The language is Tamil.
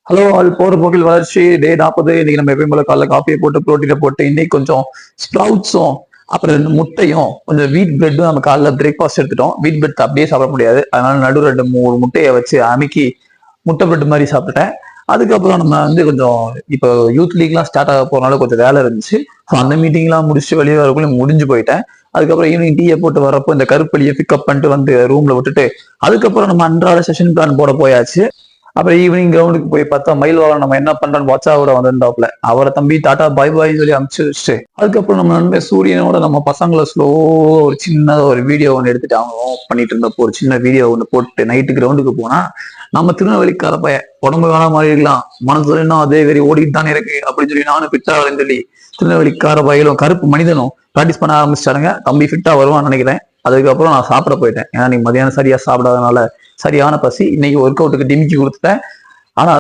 ஹலோ ஆல் போற போக்கில் வளர்ச்சி டே 40. இன்னைக்கு நம்ம எப்பயும் போல காலைல காப்பியை போட்டு புரோட்டீனை போட்டு இன்னைக்கு கொஞ்சம் ஸ்ப்ரவுட்ஸும் அப்புறம் 2 முட்டையும் கொஞ்சம் வீட் பிரெட்டும் நம்ம காலைல பிரேக்ஃபாஸ்ட் எடுத்துட்டோம். வீட் பிரெட் அப்படியே சாப்பிட முடியாது, அதனால நடு 2 3 முட்டையை வச்சு அமுக்கி முட்டை பிரெட் மாதிரி சாப்பிட்டுட்டேன். அதுக்கப்புறம் நம்ம கொஞ்சம் இப்போ யூத் லீக்லாம் ஸ்டார்ட் ஆக போறனால கொஞ்சம் வேலை இருந்துச்சு. ஸோ அந்த மீட்டிங்லாம் முடிச்சுட்டு வெளியே வரக்குள்ள முடிஞ்சு போயிட்டேன். அதுக்கப்புறம் ஈவினிங் டீயை போட்டு வரப்போ இந்த கருப்பலியை பிக்கப் பண்ணிட்டு வந்து ரூம்ல விட்டுட்டு அதுக்கப்புறம் நம்ம அன்றாட செஷன் பிளான் போட போயாச்சு. அப்புறம் ஈவினிங் கிரவுண்டுக்கு போய் பார்த்தா மயில்வாகன் நம்ம என்ன பண்றோம்னு வாட்சாவோட வந்திருந்தாப்ல. அவரை தம்பி டாட்டா பாய் பாய் சொல்லி அனுப்பிச்சு வச்சுட்டு அதுக்கப்புறம் நம்ம நண்பர் சூரியனோட நம்ம பசங்களை ஸ்லோ ஒரு சின்ன ஒரு வீடியோ ஒன்று எடுத்துட்டு அவங்க பண்ணிட்டு இருந்தப்போ ஒரு சின்ன வீடியோ ஒன்று போட்டு நைட்டு கிரவுண்டுக்கு போனா நம்ம திருநெல்வேலிக்கார பைய உடம்பு வேணா மாதிரி இருக்கலாம், மனசுல இன்னும் அதே வெறி ஓடிட்டு தானே இருக்கு அப்படின்னு சொல்லி நானும் ஃபிட்டா வரேன்னு சொல்லி திருநெல்வேலிக்கார பையலும் கருப்பு மனிதனும் ப்ராக்டிஸ் பண்ண ஆரம்பிச்சிட்டாருங்க. தம்பி ஃபிட்டா வருவான்னு நினைக்கிறேன். அதுக்கப்புறம் நான் சாப்பிட போயிட்டேன். ஏன்னா நீ மதியானம் சரியா சாப்பிடாதனால சரியான பசி. இன்னைக்கு ஒர்க் அவுட்டுக்கு டிமிக்கி கொடுத்துட்டேன்.